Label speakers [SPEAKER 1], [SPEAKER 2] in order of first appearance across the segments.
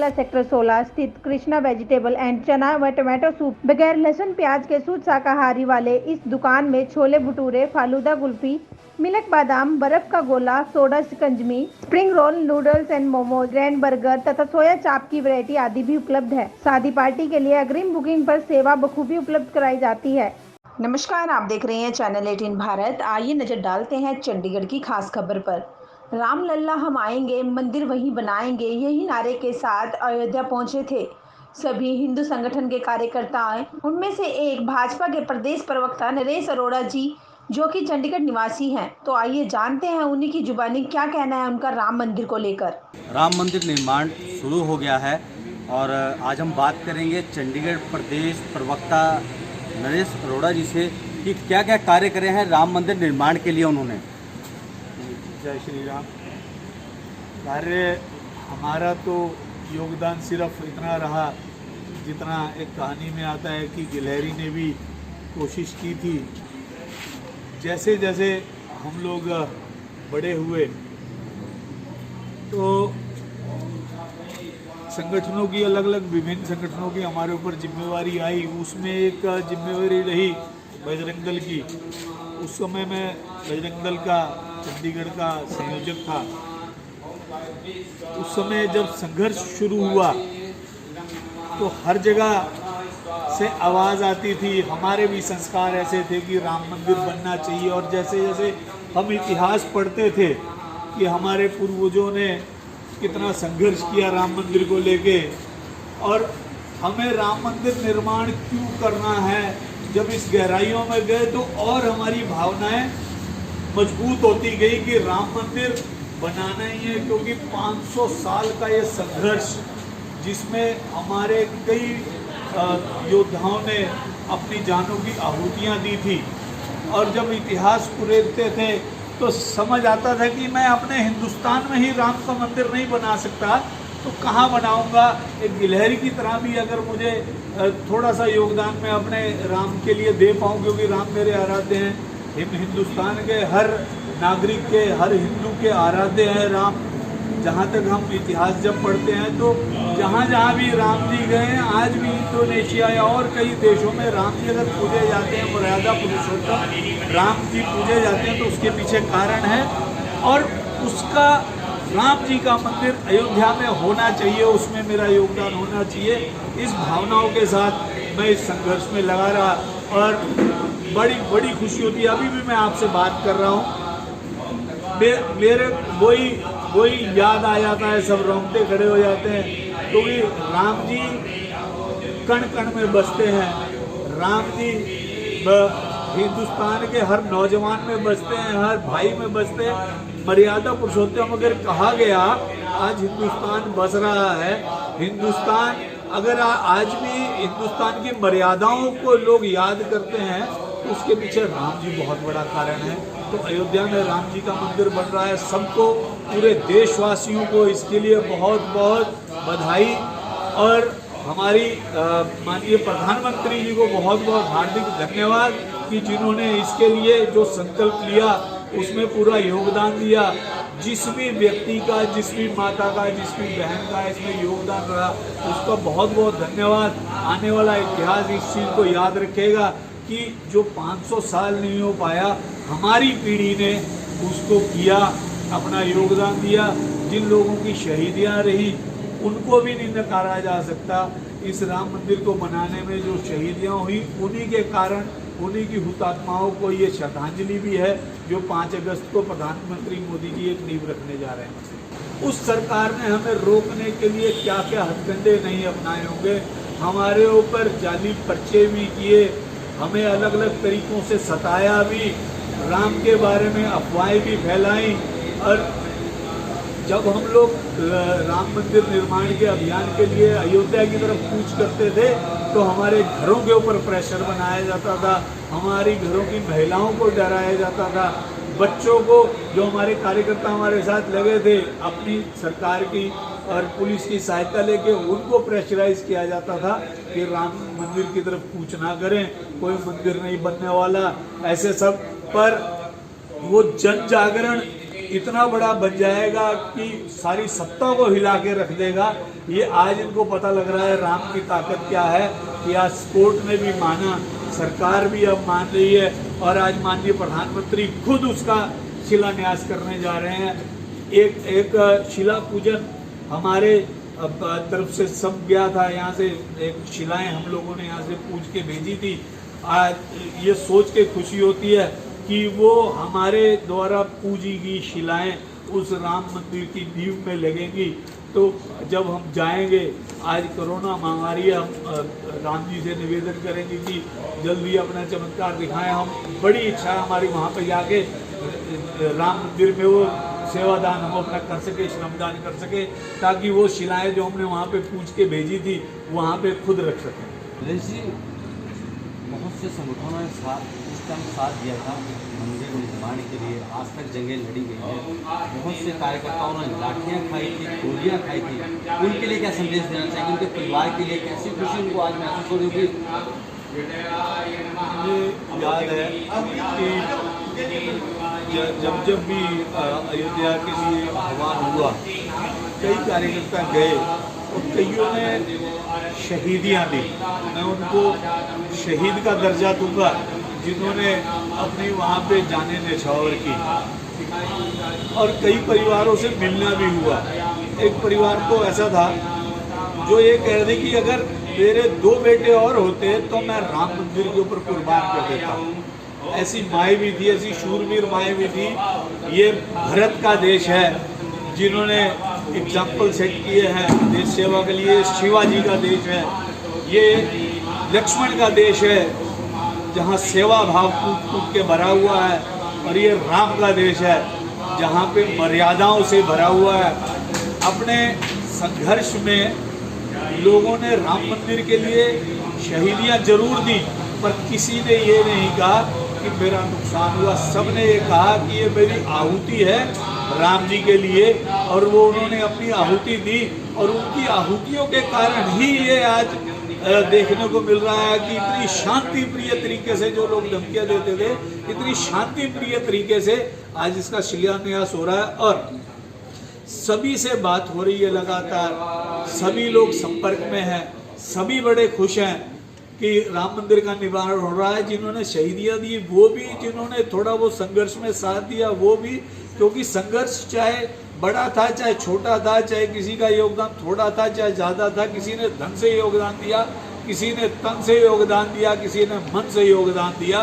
[SPEAKER 1] बागला sector 16 स्थित Krishna vegetable and चना व टमाटो सूप बगैर लहसुन प्याज के शुद्ध शाकाहारी वाले इस दुकान में छोले भटूरे, फालूदा कुल्फी, मिल्क बादाम, बर्फ का गोला, soda shikanjvi, spring roll, noodles and momos, grand burger तथा सोया चाप की वैरायटी आदि भी उपलब्ध है। शादी पार्टी के लिए अग्रिम बुकिंग पर सेवा बखूबी उपलब्ध कराई जाती है।
[SPEAKER 2] नमस्कार, आप देख रहे हैं चैनल 18 भारत। आइए नजर डालते हैं चंडीगढ़ की खास खबर पर। राम लल्ला हम आएंगे, मंदिर वहीं बनाएंगे, यही नारे के साथ अयोध्या पहुंचे थे सभी हिंदू संगठन के कार्यकर्ता। उनमें से एक भाजपा के प्रदेश प्रवक्ता नरेश अरोड़ा जी, जो कि चंडीगढ़ निवासी हैं। तो आइए जानते हैं उन्हीं की जुबानी क्या कहना है उनका राम मंदिर को लेकर।
[SPEAKER 3] राम मंदिर निर्माण शुरू हो गया है और आज हम बात करेंगे चंडीगढ़ प्रदेश प्रवक्ता नरेश अरोड़ा जी से कि क्या क्या कार्य करे हैं राम मंदिर निर्माण के लिए उन्होंने।
[SPEAKER 4] जय श्री राम। कार्य हमारा तो योगदान सिर्फ इतना रहा जितना एक कहानी में आता है कि गिलहरी ने भी कोशिश की थी। जैसे जैसे हम लोग बड़े हुए तो संगठनों की अलग अलग विभिन्न संगठनों की हमारे ऊपर जिम्मेवारी आई। उसमें एक जिम्मेवारी रही बजरंग दल की। उस समय मैं बजरंग दल का चंडीगढ़ का संयोजक था। उस समय जब संघर्ष शुरू हुआ तो हर जगह से आवाज़ आती थी। हमारे भी संस्कार ऐसे थे कि राम मंदिर बनना चाहिए। और जैसे जैसे हम इतिहास पढ़ते थे कि हमारे पूर्वजों ने कितना संघर्ष किया राम मंदिर को लेके और हमें राम मंदिर निर्माण क्यों करना है, जब इस गहराइयों में गए तो और हमारी भावनाएं मजबूत होती गई कि राम मंदिर बनाना ही है। क्योंकि 500 साल का ये संघर्ष जिसमें हमारे कई योद्धाओं ने अपनी जानों की आहुतियाँ दी थी। और जब इतिहास कुरेदते थे तो समझ आता था कि मैं अपने हिंदुस्तान में ही राम का मंदिर नहीं बना सकता तो कहाँ बनाऊंगा। एक गिलहरी की तरह भी अगर मुझे थोड़ा सा योगदान मैं अपने राम के लिए दे पाऊँ, क्योंकि राम मेरे आराध्य हैं। हिंदुस्तान के हर नागरिक के, हर हिंदू के आराध्य हैं राम। जहाँ तक हम इतिहास जब पढ़ते हैं तो जहाँ जहाँ भी राम जी गए हैं, आज भी इंडोनेशिया या और कई देशों में राम जी अगर पूजे जाते हैं, मर्यादा पुरुषोत्तम राम जी पूजे जाते हैं तो उसके पीछे कारण है। और उसका राम जी का मंदिर अयोध्या में होना चाहिए, उसमें मेरा योगदान होना चाहिए। इस भावनाओं के साथ मैं इस संघर्ष में लगा रहा और बड़ी बड़ी खुशी होती है। अभी भी मैं आपसे बात कर रहा हूँ, मेरे वही याद आ जाता है, सब रोंगटे खड़े हो जाते हैं। क्योंकि राम जी कण कण में बसते हैं। राम जी हिंदुस्तान के हर नौजवान में बसते हैं, हर भाई में बसते हैं। मर्यादा पुरुषोत्तम अगर कहा गया, आज हिंदुस्तान बस रहा है। हिंदुस्तान अगर आज भी हिंदुस्तान की मर्यादाओं को लोग याद करते हैं तो उसके पीछे राम जी बहुत बड़ा कारण है। तो अयोध्या में राम जी का मंदिर बन रहा है। सबको, पूरे देशवासियों को इसके लिए बहुत बहुत बधाई। और हमारी माननीय प्रधानमंत्री जी को बहुत बहुत हार्दिक धन्यवाद कि जिन्होंने इसके लिए जो संकल्प लिया उसमें पूरा योगदान दिया। जिस भी व्यक्ति का, जिस भी माता का, जिस भी बहन का इसमें योगदान रहा उसका बहुत बहुत धन्यवाद। आने वाला इतिहास इस चीज़ को याद रखेगा कि जो 500 साल नहीं हो पाया, हमारी पीढ़ी ने उसको किया, अपना योगदान दिया। जिन लोगों की शहीदियाँ रही उनको भी नहीं नकारा जा सकता। इस राम मंदिर को बनाने में जो शहीदियाँ हुई उन्हीं के कारण, उन्हीं की हुतात्माओं को ये श्रद्धांजलि भी है जो 5 अगस्त को प्रधानमंत्री मोदी जी एक नींव रखने जा रहे हैं। उस सरकार ने हमें रोकने के लिए क्या क्या हथकंडे नहीं अपनाए होंगे। हमारे ऊपर जाली पर्चे भी किए, हमें अलग अलग तरीक़ों से सताया भी, राम के बारे में अफवाहें भी फैलाई। और जब हम लोग राम मंदिर निर्माण के अभियान के लिए अयोध्या की तरफ कूच करते थे तो हमारे घरों के ऊपर प्रेशर बनाया जाता था, हमारी घरों की महिलाओं को डराया जाता था, बच्चों को, जो हमारे कार्यकर्ता हमारे साथ लगे थे, अपनी सरकार की और पुलिस की सहायता लेके उनको प्रेशराइज किया जाता था कि राम मंदिर की तरफ कूच ना करें, कोई मंदिर नहीं बनने वाला, ऐसे सब। पर वो जन जागरण इतना बड़ा बन जाएगा कि सारी सत्ता को हिला के रख देगा। ये आज इनको पता लग रहा है राम की ताकत क्या है, कि आज कोर्ट ने भी माना, सरकार भी अब मान रही है, और आज माननीय प्रधानमंत्री खुद उसका शिलान्यास करने जा रहे हैं। एक शिला पूजन हमारे तरफ से सब गया था, यहाँ से एक शिलाएं हम लोगों ने यहाँ से पूज के भेजी थी। आज ये सोच के खुशी होती है कि वो हमारे द्वारा पूजी गई शिलाएं उस राम मंदिर की नींव में लगेंगी। तो जब हम जाएंगे, आज कोरोना महामारी है, हम राम जी से निवेदन करेंगे कि जल्दी अपना चमत्कार दिखाएं। हम बड़ी इच्छा है हमारी वहाँ पे जाके राम मंदिर में वो सेवादान हम अपना कर सके, श्रमदान कर सके, ताकि वो शिलाएं जो हमने वहाँ पे पूछ के भेजी थी वहाँ पे खुद रख सकें।
[SPEAKER 3] नरेश जी, बहुत से संगठनों ने इस टाइम साथ दिया था मंदिर निर्माण के लिए, आज तक जंगें लड़ी गई है, बहुत से कार्यकर्ताओं ने लाठियाँ खाई थी, गोलियाँ खाई थी, उनके लिए क्या संदेश देना चाहिए? उनके परिवार के लिए कैसी खुशी उनको आज महसूस हो रही होगी?
[SPEAKER 4] मुझे याद है कि जब भी अयोध्या के लिए आह्वान हुआ, कई कार्यकर्ता गए और कईयों ने शहीदियाँ दी। मैं उनको शहीद का दर्जा दूंगा जिन्होंने अपनी वहाँ पे जाने न्यौछावर की, और कई परिवारों से मिलना भी हुआ। एक परिवार तो ऐसा था जो ये कह रहे थे कि अगर मेरे 2 बेटे और होते तो मैं राम मंदिर के ऊपर कुर्बान कर देता। ऐसी माएँ भी थी, ऐसी शूरवीर माएँ भी थी। ये भारत का देश है जिन्होंने एग्जाम्पल सेट किए हैं देश सेवा के लिए। शिवाजी का देश है, ये लक्ष्मण का देश है जहाँ सेवा भाव कूट कूट के भरा हुआ है, और ये राम का देश है जहाँ पे मर्यादाओं से भरा हुआ है। अपने संघर्ष में लोगों ने राम मंदिर के लिए शहीदियाँ जरूर दी, पर किसी ने ये नहीं कहा कि मेरा नुकसान हुआ। सब ने ये कहा कि ये मेरी आहुति है राम जी के लिए, और वो उन्होंने अपनी आहुति दी, और उनकी आहुतियों के कारण ही ये आज देखने को मिल रहा है कि इतनी शांति प्रिय तरीके से जो लोग धमकियाँ देते थे, इतनी शांति प्रिय तरीके से आज इसका शिलान्यास हो रहा है। और सभी से बात हो रही है लगातार, सभी लोग संपर्क में हैं, सभी बड़े खुश हैं कि राम मंदिर का निर्माण हो रहा है। जिन्होंने शहीदियाँ दी वो भी, जिन्होंने थोड़ा वो संघर्ष में साथ दिया वो भी, क्योंकि संघर्ष चाहे बड़ा था चाहे छोटा था, चाहे किसी का योगदान थोड़ा था चाहे ज़्यादा था, किसी ने धन से योगदान दिया, किसी ने तन से योगदान दिया, किसी ने मन से योगदान दिया,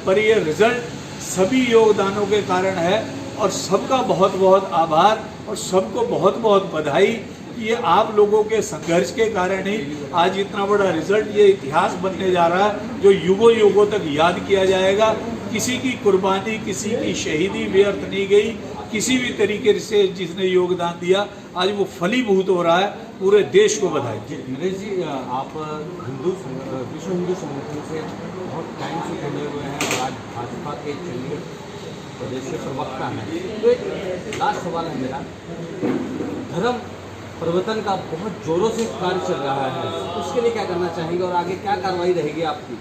[SPEAKER 4] पर ये रिजल्ट सभी योगदानों के कारण है। और सबका बहुत बहुत आभार और सबको बहुत बहुत बधाई। ये आप लोगों के संघर्ष के कारण ही आज इतना बड़ा रिजल्ट, ये इतिहास बनने जा रहा है जो युगों युगों तक याद किया जाएगा। किसी की कुर्बानी, किसी की शहीदी व्यर्थ नहीं गई। किसी भी तरीके से जिसने योगदान दिया आज वो फलीभूत हो रहा है। पूरे देश को बधाई।
[SPEAKER 3] नरेश जी, आप विश्व हिंदू संगठन से बहुत टाइम से जुड़े हुए हैं और आज भाजपा के चंडीगढ़ प्रदेश के प्रवक्ता हैं, तो एक लास्ट सवाल है मेरा, धर्म परिवर्तन का बहुत जोरों से कार्य चल रहा है, उसके लिए क्या करना चाहेंगे और आगे क्या कार्रवाई रहेगी आपकी?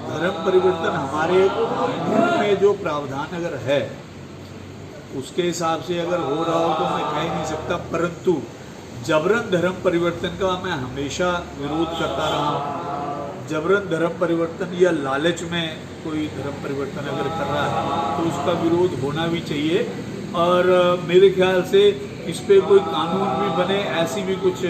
[SPEAKER 4] धर्म परिवर्तन हमारे कानून में जो प्रावधान अगर है उसके हिसाब से अगर हो रहा हो तो मैं कह ही नहीं सकता, परंतु जबरन धर्म परिवर्तन का मैं हमेशा विरोध करता रहा हूँ। जबरन धर्म परिवर्तन या लालच में कोई धर्म परिवर्तन अगर कर रहा है तो उसका विरोध होना भी चाहिए। और मेरे ख्याल से इस पर कोई कानून भी बने, ऐसी भी कुछ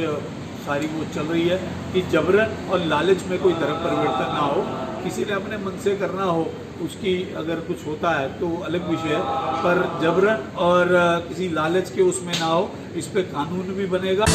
[SPEAKER 4] सारी वो चल रही है कि जबरन और लालच में कोई धर्म परिवर्तन ना हो। किसी ने अपने मन से करना हो, उसकी अगर कुछ होता है तो अलग विषय है, पर जबरन और किसी लालच के उसमें ना हो, इस पे कानून भी बनेगा।